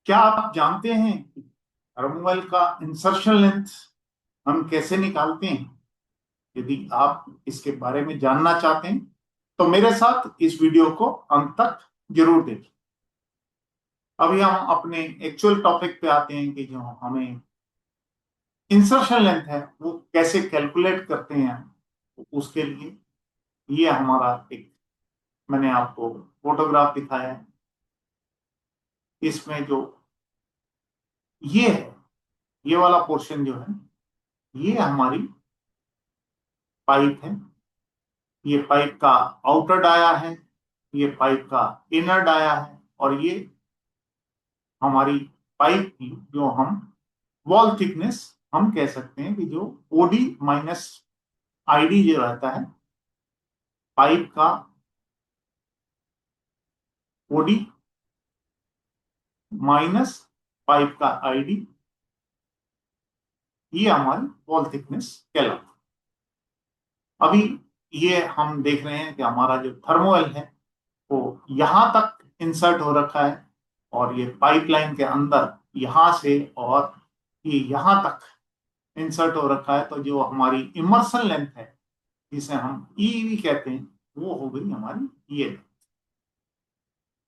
क्या आप जानते हैं कि थर्मोवेल का इंसर्शन लेंथ हम कैसे निकालते हैं? यदि आप इसके बारे में जानना चाहते हैं तो मेरे साथ इस वीडियो को अंत तक जरूर देखें। अभी हम अपने एक्चुअल टॉपिक पे आते हैं कि जो हमें इंसर्शन लेंथ है वो कैसे कैलकुलेट करते हैं। तो उसके लिए ये हमारा एक मैंने आपको फोटोग्राफ दिखाया है। इसमें जो ये है, ये वाला पोर्शन जो है, ये हमारी पाइप है। ये पाइप का आउटर डाया है, ये पाइप का इनर डाया है, और ये हमारी पाइप की जो हम वॉल थिकनेस हम कह सकते हैं कि जो ओडी माइनस आईडी जो रहता है पाइप का, ओडी माइनस पाइप का आईडी, ये हमारी वॉल थिकनेस कहलाती है। अभी ये हम देख रहे हैं कि हमारा जो थर्मोवेल है वो यहां तक इंसर्ट हो रखा है, और ये पाइपलाइन के अंदर यहां से और ये यहां तक इंसर्ट हो रखा है। तो जो हमारी इमर्सन लेंथ है, जिसे हम ई भी कहते हैं, वो हो गई हमारी ये।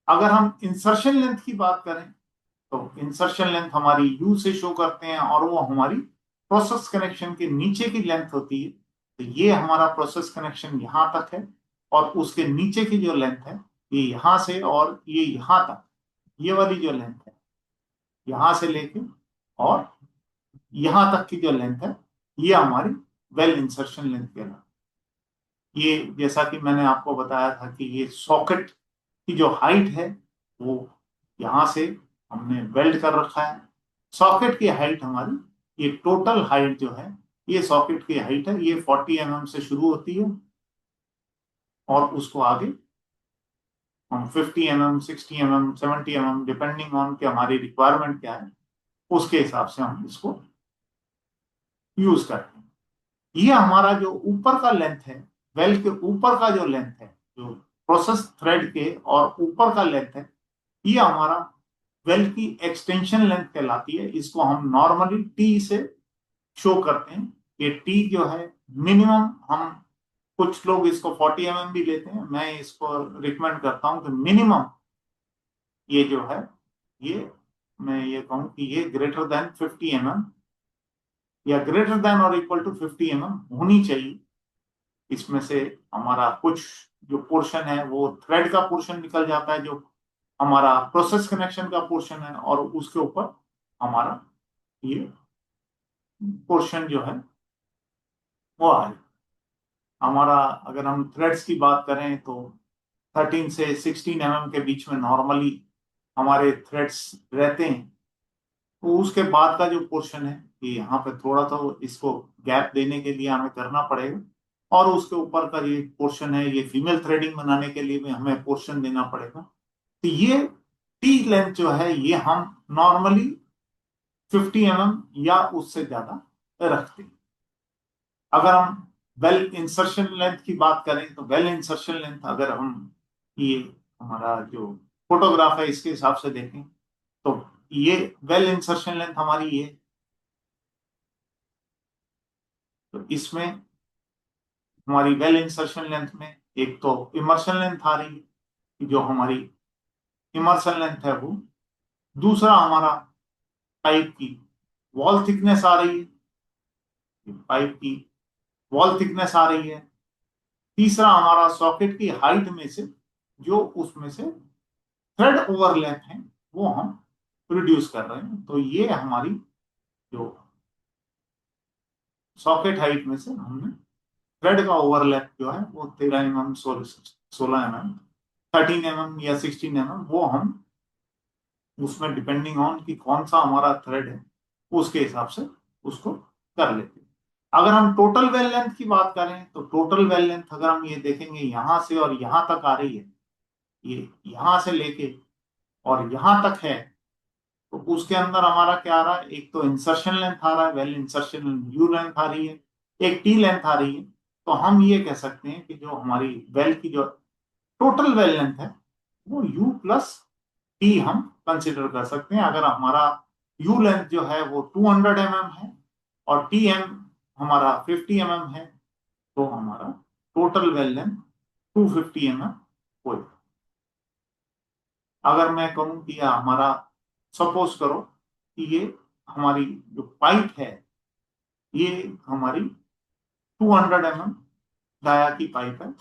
अगर हम इंसर्शन लेंथ की बात करें तो इंसर्शन लेंथ हमारी यू से शो करते हैं, और वो हमारी प्रोसेस कनेक्शन के नीचे की लेंथ होती है। तो ये हमारा प्रोसेस कनेक्शन यहां तक है, और उसके नीचे की जो लेंथ है ये यहां से और ये यहां तक, ये वाली जो लेंथ है यहां से लेके और यहां तक की जो लेंथ है, ये हमारी वेल इंसर्शन लेंथ कहलाती है। ये जैसा कि मैंने आपको बताया था कि ये सॉकेट की जो हाइट है वो यहां से हमने वेल्ड कर रखा है। सॉकेट की हाइट हमारी, ये टोटल हाइट जो है, ये सॉकेट की हाइट है, ये 40 mm से शुरू होती है, और उसको आगे हम 50 mm, 60 mm, 70 mm, depending on कि हमारी रिक्वायरमेंट क्या है, उसके हिसाब से हम इसको यूज करते हैं। ये हमारा जो ऊपर का लेंथ है, वेल के ऊपर का जो लेंथ है, जो प्रोसेस थ्रेड के और ऊपर का लेंथ है, ये हमारा वेल की एक्सटेंशन लेंथ कहलाती है। इसको हम नॉर्मली टी से शो करते हैं। ये टी जो है मिनिमम, हम कुछ लोग इसको 40 mm भी लेते हैं, मैं इसको रिकमेंड करता हूं कि मिनिमम ये जो है, ये मैं ये कहूं कि ये ग्रेटर देन 50 mm या ग्रेटर देन और इक्वल टू 50 mm होनी चाहिए। इसमें से हमारा कुछ जो पोर्शन है वो थ्रेड का पोर्शन निकल जाता है, जो हमारा प्रोसेस कनेक्शन का पोर्शन है, और उसके ऊपर हमारा ये पोर्शन जो है वो है हमारा। अगर हम थ्रेड्स की बात करें तो 13 से 16 mm के बीच में नॉर्मली हमारे थ्रेड्स रहते हैं। तो उसके बाद का जो पोर्शन है, ये यहाँ पे थोड़ा तो इसको गैप देने के लिए हमें करना पड़ेगा, और उसके ऊपर का ये पोर्शन है, ये फीमेल थ्रेडिंग बनाने के लिए भी हमें पोर्शन देना पड़ेगा। तो ये टी लेंथ जो है ये हम नॉर्मली 50 mm या उससे ज्यादा रखते हैं। अगर हम वेल इंसर्शन लेंथ की बात करें तो वेल इंसर्शन लेंथ अगर हम ये हमारा जो फोटोग्राफ है इसके हिसाब से देखें तो ये वेल इंसर्शन लेंथ हमारी ये, तो इसमें हमारी वेल इंसर्शन लेंथ में एक तो इमर्शन लेंथ आ रही है, जो हमारी इमर्शन लेंथ है वो। दूसरा हमारा पाइप की वॉल थिकनेस आ रही है, पाइप की वॉल थिकनेस आ रही है। तीसरा हमारा सॉकेट की हाइट में से जो उसमें से थ्रेड ओवरलैप है वो हम रिड्यूस कर रहे हैं। तो ये हमारी जो सॉकेट हाइट में से हमने थ्रेड का ओवरलैप जो है वो 13 mm, 16 mm, 13 mm या 16 mm, वो हम उसमें डिपेंडिंग ऑन कि कौन सा हमारा थ्रेड है उसके हिसाब से उसको कर लेते हैं। अगर हम टोटल वेल लेंथ की बात करें तो टोटल वेल लेंथ अगर हम ये देखेंगे यहां से और यहां तक आ रही है, ये यहां से लेके और यहां तक है, तो उसके अंदर हमारा क्या आ रहा है, एक तो इंसर्शन लेंथ आ रहा है, वेल इंसर्शन यू लेंथ आ रही है, एक टी लेंथ आ रही है। तो हम ये कह सकते हैं कि जो हमारी वेल की जो टोटल वेल लेंथ है वो यू प्लस टी हम कंसिडर कर सकते हैं। अगर हमारा यू लेंथ जो है वो 200 mm है और टी एम हमारा 50 mm है, तो हमारा टोटल वेल लेंथ 250 mm होगा। अगर मैं कहूं कि हमारा, सपोज करो कि ये हमारी जो पाइप है ये हमारी 200 mm डाया की पाइप है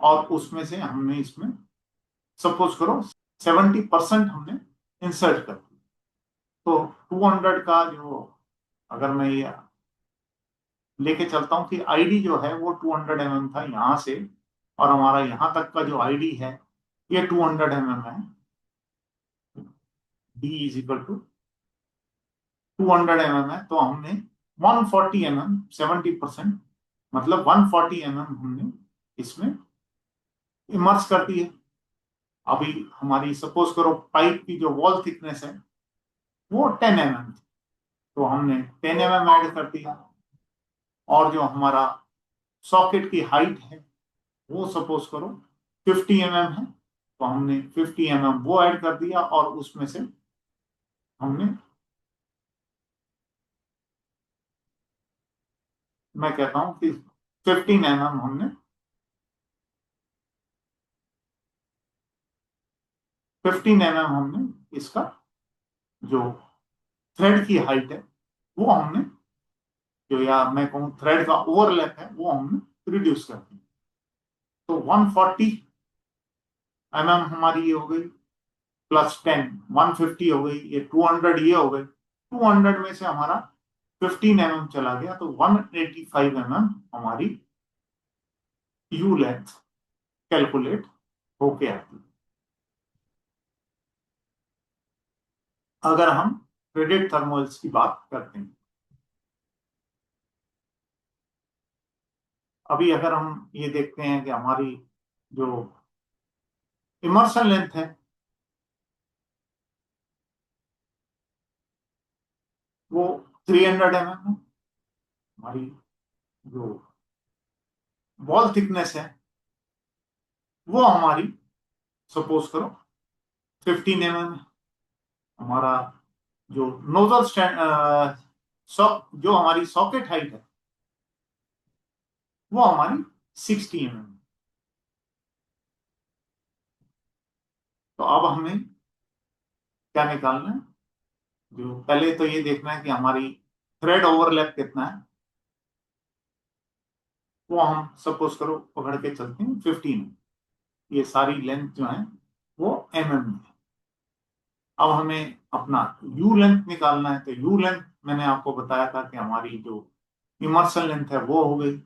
और उसमें से हमने इसमें सपोज करो 70% हमने इंसर्ट कर दिया, तो 200 का जो, अगर मैं ये लेके चलता हूं कि आईडी जो है वो 200 mm था यहां से, और हमारा यहां तक का जो आईडी है ये 200 mm है। D is equal to 200 mm है, तो हमने 140 mm 70%, मतलब 140 mm हमने इसमें इमर्स कर दी है। अभी हमारी सपोज करो पाइप की जो वॉल थिकनेस है वो 10 mm थी, तो हमने 10 mm ऐड कर दिया। और जो हमारा सॉकेट की हाइट है वो सपोज करो 50 mm है, तो हमने 50 mm वो ऐड कर दिया और उसमें से हमने, मैं कहता हूं कि 15 mm हमने 15 mm हमने इसका जो थ्रेड की हाइट है वो हमने, जो या मैं कहूँ थ्रेड का ओवरलैप है वो हमने रिड्यूस कर दिया। तो 140 mm हमारी ये हो गई, +10 150 हो गई, ये 200 ये हो गई। 200 में से हमारा 15 mm चला गया, तो 185 mm हमारी यू लेंथ कैलकुलेट होके आती है। अगर हम थ्रेडेड थर्मल्स की बात करते हैं, अभी अगर हम ये देखते हैं कि हमारी जो इमर्शन लेंथ है वो 300 mm है। हमारी जो वॉल थिकनेस है वो हमारी सपोज करो 15 mm है। हमारा जो नोजल स्टैंड जो हमारी सॉकेट हाइट है वो हमारी 60 mm। तो अब हमें क्या निकालना है, जो पहले तो ये देखना है कि हमारी थ्रेड ओवरलैप कितना है, वो हम सपोज करो पकड़ के चलते हैं 15। ये सारी लेंथ जो है वो mm में है। अब हमें अपना यू लेंथ निकालना है, तो यू लेंथ मैंने आपको बताया था कि हमारी जो इमर्सन लेंथ है वो हो गई,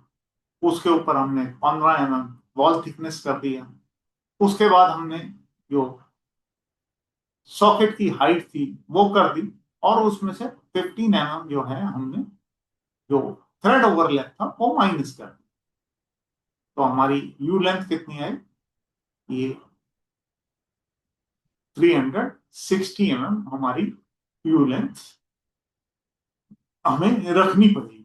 उसके ऊपर हमने 15 mm वॉल थिकनेस कर दिया। उसके बाद हमने जो सॉकेट की हाइट थी वो कर दी, और उसमें से 15 mm जो है हमने जो थ्रेड ओवरलैप था वो माइनस कर दिया। तो हमारी यू लेंथ कितनी आई, ये 360 mm हमारी यू लेंथ हमें रखनी पड़ेगी।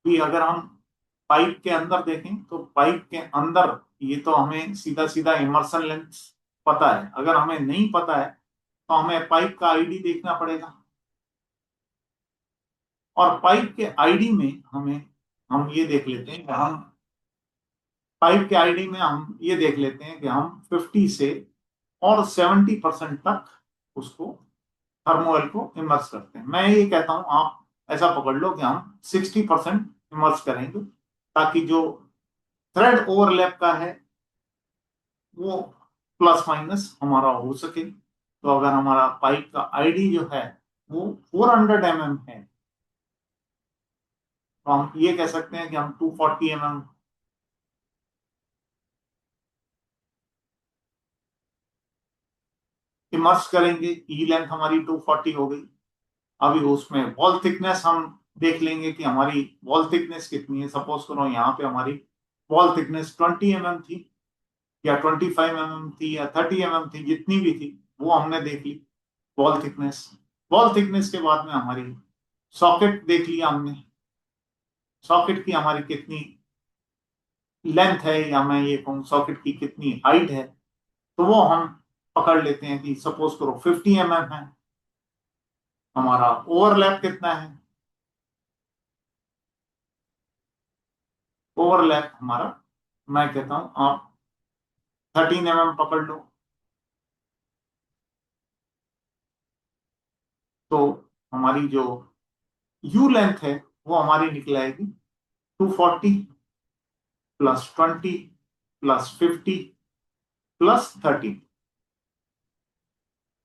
कि अगर हम पाइप के अंदर देखें तो पाइप के अंदर ये तो हमें सीधा सीधा इमर्सन लेंथ पता है। अगर हमें नहीं पता है तो हमें पाइप का आईडी देखना पड़ेगा, और पाइप के आईडी में हम ये देख लेते हैं कि हम पाइप के आईडी में हम ये देख लेते हैं कि हम 50 से और 70% तक उसको थर्मोइल को इमर्स करते हैं। मैं ये कहता हूं आप ऐसा पकड़ लो कि हम 60% इमर्स करेंगे, ताकि जो थ्रेड ओवरलैप का है वो प्लस माइनस हमारा हो सके। तो अगर हमारा पाइप का आईडी जो है वो 400 mm है, तो हम ये कह सकते हैं कि हम 240 mm इमर्स करेंगे। ई लेंथ हमारी 240 हो गई। अभी उसमें वॉल थिकनेस हम देख लेंगे कि हमारी वॉल थिकनेस कितनी है। सपोज करो यहाँ पे हमारी वॉल थिकनेस 20 mm थी, या 25 mm थी, या 30 mm थी, जितनी भी थी वो हमने देख ली वॉल थिकनेस। वॉल थिकनेस के बाद में हमारी सॉकेट देख लिया हमने, सॉकेट की हमारी कितनी लेंथ है, या मैं ये कहूँ सॉकेट की कितनी हाइट है, तो वो हम पकड़ लेते हैं कि सपोज करो 50 mm है। हमारा ओवरलैप कितना है? ओवरलैप हमारा, मैं कहता हूं आप 13 mm पकड़ लो। तो हमारी जो यू लेंथ है वो हमारी निकल आएगी 240 +20 +50 +30।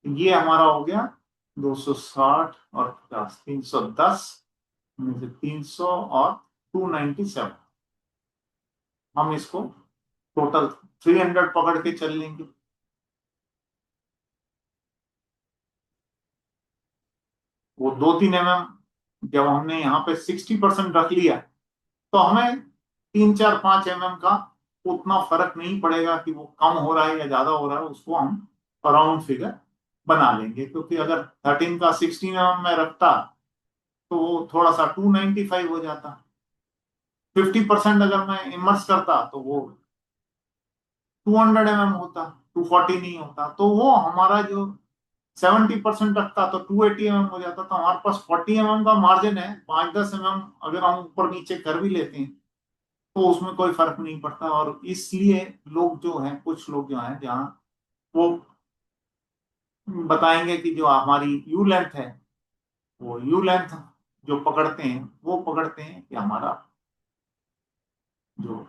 ये हमारा हो गया 260 और 50, 310 में से 300 और 297। हम इसको टोटल 300 पकड़ के चल लेंगे। वो 2-3 mm जब हमने यहाँ पे 60% रख लिया, तो हमें 3-4-5 mm का उतना फर्क नहीं पड़ेगा कि वो कम हो रहा है या ज्यादा हो रहा है, उसको हम राउंड फिगर बना लेंगे। क्योंकि अगर 13 का 16 mm में रखता तो वो थोड़ा सा 295 हो जाता। 50% अगर मैं इमर्स करता तो वो 200 mm होता, 240 नहीं होता। तो वो हमारा जो 70% रखता तो 280 mm हो जाता। तो हमारे पास 40 mm का मार्जिन है। 5-10 mm अगर हम ऊपर नीचे कर भी लेते हैं तो उसमें कोई फर्क नहीं पड़ता। और इसलिए लोग जो हैं, कुछ लोग जो हैं, जहाँ वो बताएंगे कि जो हमारी यू लेंथ है, वो यू लेंथ जो पकड़ते हैं वो पकड़ते हैं कि हमारा जो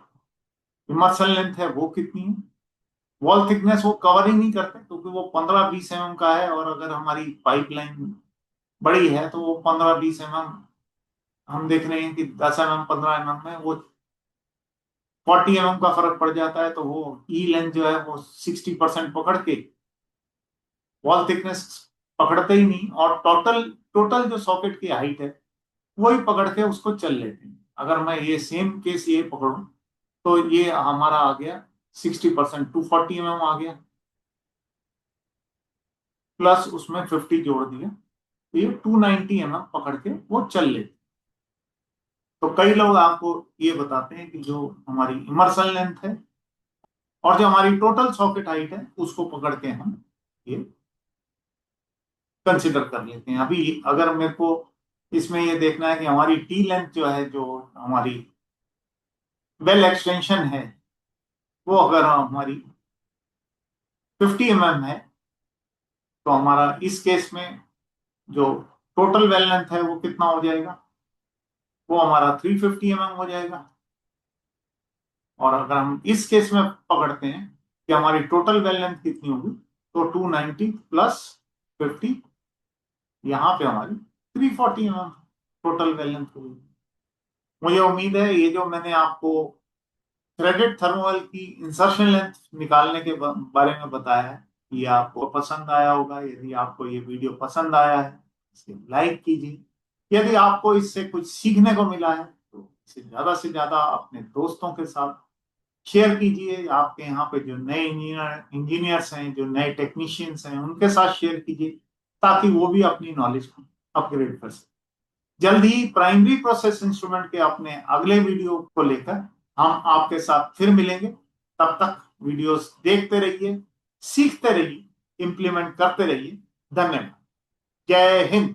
इमर्सल लेंथ है वो कितनी है। वॉल थिकनेस वो कवर ही नहीं करते, क्योंकि वो 15-20 mm का है। और अगर हमारी पाइपलाइन बड़ी है तो वो 15-20 mm, हम देख रहे हैं कि 10 mm 15 mm में वो 40 mm का फर्क पड़ जाता है। तो वो ई लेंथ जो है वो 60% पकड़ के वॉल थिकनेस पकड़ते ही नहीं, और टोटल टोटल जो सॉकेट की हाइट है वही पकड़ के उसको चल लेते हैं। अगर मैं ये सेम केस ये पकड़ूं तो ये हमारा आ गया 60%, 240 mm आ गया, प्लस उसमें 50 जोड़ दिया, तो ये 290 mm पकड़ के वो चल लेते। तो कई लोग आपको ये बताते हैं कि जो हमारी इमर्सल लेंथ है और जो हमारी टोटल सॉकेट हाइट है उसको पकड़ के हम ये कंसिडर कर लेते हैं। अभी अगर मेरे को इसमें ये देखना है कि हमारी टी लेंथ जो है, जो हमारी वेल एक्सटेंशन है, वो अगर हमारी 50 mm है, तो हमारा इस केस में जो टोटल वेल लेंथ है वो कितना हो जाएगा? वो हमारा 350 mm हो जाएगा। और अगर हम इस केस में पकड़ते हैं कि हमारी टोटल वेल लेंथ कितनी होगी, तो 290 +50, यहाँ पे हमारी 340 mm टोटल वेल लेंथ होगी। मुझे उम्मीद है ये जो मैंने आपको थ्रेडेड थर्मोवेल की इंसर्शन लेंथ निकालने के बारे में बताया है, ये आपको पसंद आया होगा। यदि आपको ये वीडियो पसंद आया है, इसे लाइक कीजिए। यदि आपको इससे कुछ सीखने को मिला है तो इसे ज्यादा से ज्यादा अपने दोस्तों के साथ शेयर कीजिए। आपके यहाँ पे जो नए इंजीनियर्स हैं, जो नए टेक्नीशियंस हैं, उनके साथ शेयर कीजिए, ताकि वो भी अपनी नॉलेज को अपग्रेड कर सकें। जल्द ही प्राइमरी प्रोसेस इंस्ट्रूमेंट के अपने अगले वीडियो को लेकर हम आपके साथ फिर मिलेंगे। तब तक वीडियोस देखते रहिए, सीखते रहिए, इंप्लीमेंट करते रहिए। धन्यवाद। जय हिंद।